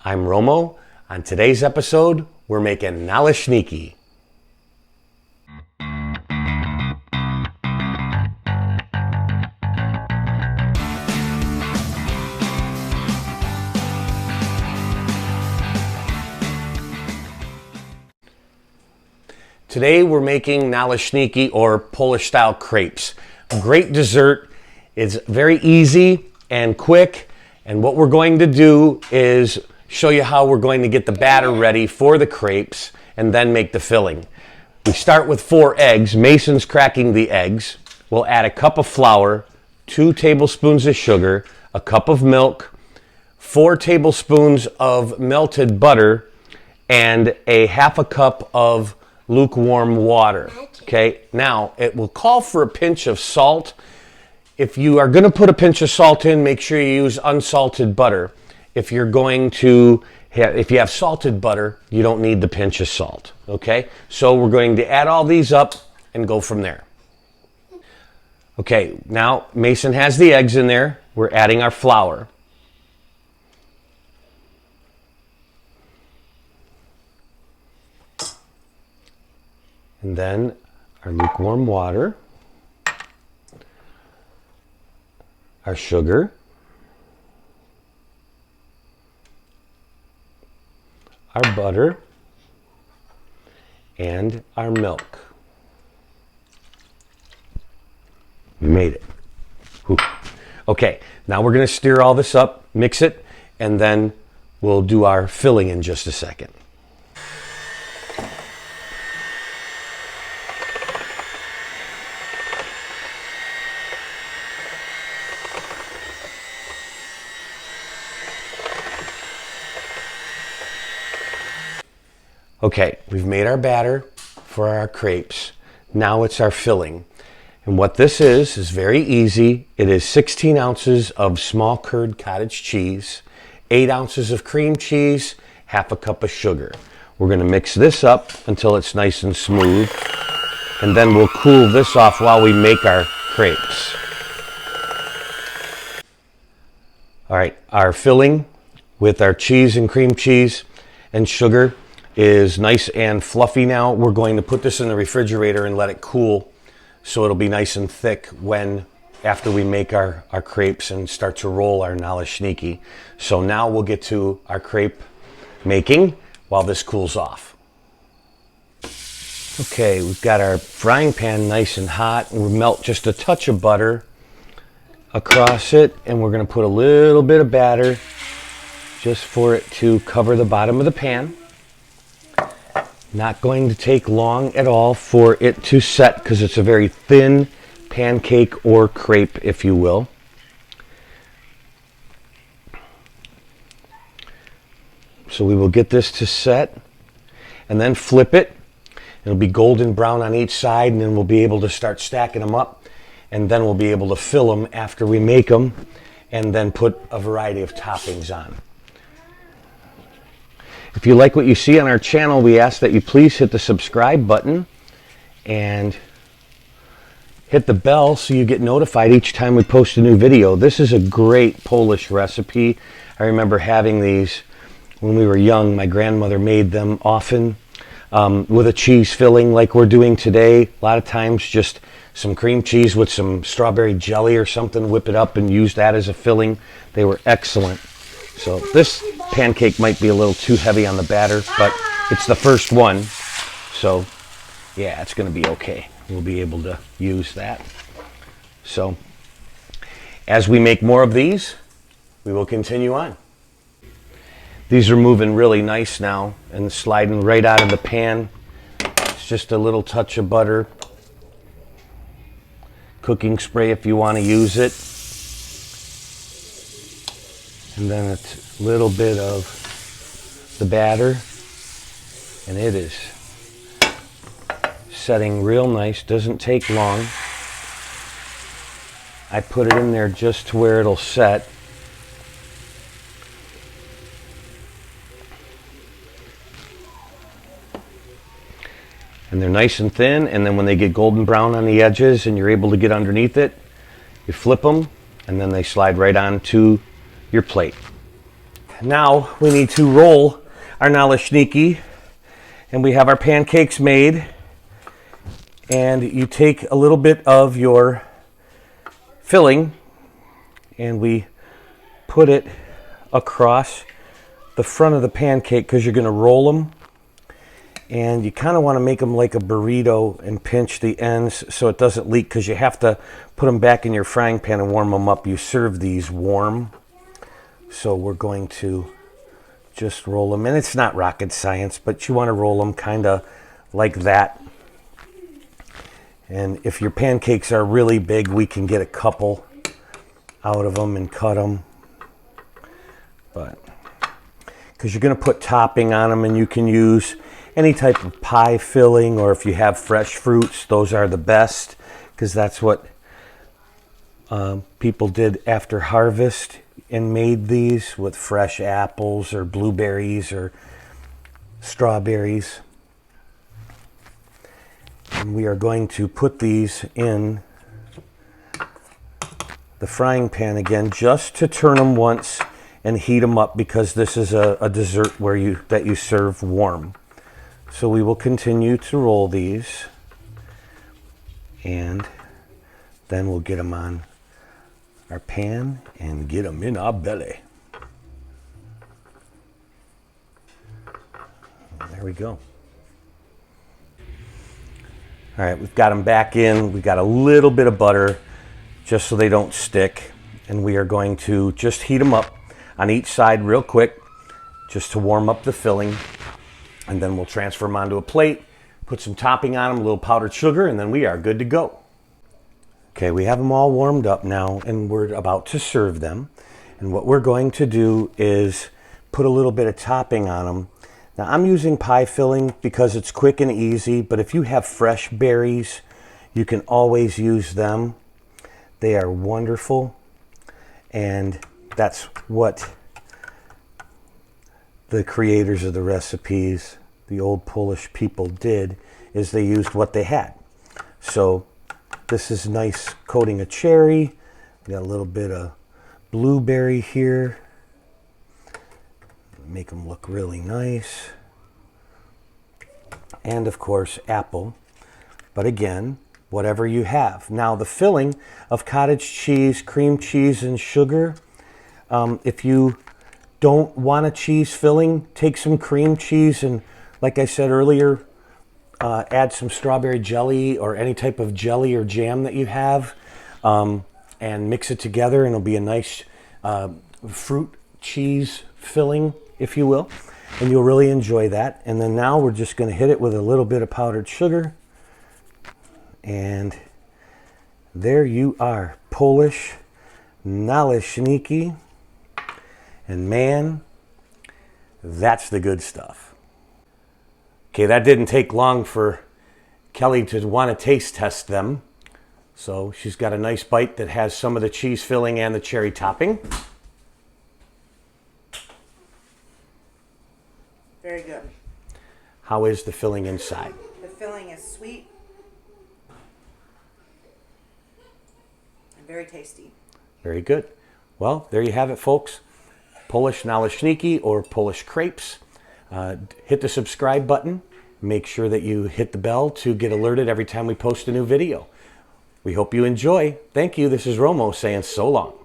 I'm Romo. On today's episode, we're making Nalesniki. Today we're making Nalesniki, or Polish-style crepes. A great dessert. It's very easy and quick. And what we're going to do is show you how we're going to get the batter ready for the crepes and then make the filling. We start with 4 eggs. Mason's cracking the eggs. We'll add a cup of flour, 2 tablespoons of sugar, a cup of milk, 4 tablespoons of melted butter, and a half a cup of lukewarm water. Okay, now it will call for a pinch of salt. If you are going to put a pinch of salt in, make sure you use unsalted butter. If you have salted butter, you don't need the pinch of salt. Okay, so we're going to add all these up and go from there. Okay, now Mason has the eggs in there. We're adding our flour. And then our lukewarm water, our sugar, our butter, and our milk. We made it. Whew. Okay, now we're going to stir all this up, mix it, and then we'll do our filling in just a second. Okay, we've made our batter for our crepes. Now it's our filling. And what this is very easy. It is 16 ounces of small curd cottage cheese, 8 ounces of cream cheese, half a cup of sugar. We're going to mix this up until it's nice and smooth. And then we'll cool this off while we make our crepes. All right, our filling with our cheese and cream cheese and sugar is nice and fluffy now. We're going to put this in the refrigerator and let it cool so it'll be nice and thick after we make our crepes and start to roll our Nalesniki. So now we'll get to our crepe making while this cools off. Okay, we've got our frying pan nice and hot, and we'll melt just a touch of butter across it, and we're going to put a little bit of batter just for it to cover the bottom of the pan. Not going to take long at all for it to set because it's a very thin pancake or crepe, if you will. So we will get this to set and then flip it. It'll be golden brown on each side, and then we'll be able to start stacking them up, and then we'll be able to fill them after we make them and then put a variety of toppings on. If you like what you see on our channel, we ask that you please hit the subscribe button and hit the bell so you get notified each time we post a new video. This is a great Polish recipe. I remember having these when we were young. My grandmother made them often with a cheese filling like we're doing today. A lot of times just some cream cheese with some strawberry jelly or something, whip it up and use that as a filling. They were excellent. So this pancake might be a little too heavy on the batter, but it's the first one. So yeah, it's going to be okay. We'll be able to use that. So as we make more of these, we will continue on. These are moving really nice now and sliding right out of the pan. It's just a little touch of butter. Cooking spray if you want to use it. And then a little bit of the batter, and it is setting real nice. Doesn't take long. I put it in there just to where it'll set. And they're nice and thin, and then when they get golden brown on the edges and you're able to get underneath it, you flip them, and then they slide right onto your plate. Now we need to roll our Nalesniki, and we have our pancakes made. And you take a little bit of your filling and we put it across the front of the pancake because you're going to roll them. And you kind of want to make them like a burrito and pinch the ends so it doesn't leak, because you have to put them back in your frying pan and warm them up. You serve these warm. So we're going to just roll them. And it's not rocket science, but you want to roll them kind of like that. And if your pancakes are really big, we can get a couple out of them and cut them. But because you're going to put topping on them, and you can use any type of pie filling, or if you have fresh fruits, those are the best, because that's what people did after harvest and made these with fresh apples or blueberries or strawberries. And we are going to put these in the frying pan again, just to turn them once and heat them up, because this is a dessert that you serve warm. So we will continue to roll these, and then we'll get them on our pan and get them in our belly. There we go. All right, we've got them back in. We've got a little bit of butter just so they don't stick. And we are going to just heat them up on each side real quick, just to warm up the filling. And then we'll transfer them onto a plate, put some topping on them, a little powdered sugar, and then we are good to go. Okay, we have them all warmed up now, and we're about to serve them. And what we're going to do is put a little bit of topping on them. Now, I'm using pie filling because it's quick and easy, but if you have fresh berries, you can always use them. They are wonderful, and that's what the creators of the recipes, the old Polish people, did, is they used what they had. So this is nice coating of cherry. We got a little bit of blueberry here. Make them look really nice. And of course, apple. But again, whatever you have. Now, the filling of cottage cheese, cream cheese, and sugar. If you don't want a cheese filling, take some cream cheese and, like I said earlier, add some strawberry jelly or any type of jelly or jam that you have, and mix it together, and it'll be a nice fruit cheese filling, if you will, and you'll really enjoy that. And then now we're just going to hit it with a little bit of powdered sugar, and there you are, Polish Nalesniki. And man, that's the good stuff. Okay, that didn't take long for Kelly to want to taste test them. So she's got a nice bite that has some of the cheese filling and the cherry topping. Very good. How is the filling inside? The filling is sweet and very tasty. Very good. Well, there you have it, folks. Polish Nalesniki, or Polish crepes. Hit the subscribe button. Make sure that you hit the bell to get alerted every time we post a new video. We hope you enjoy. Thank you. This is Romo saying so long.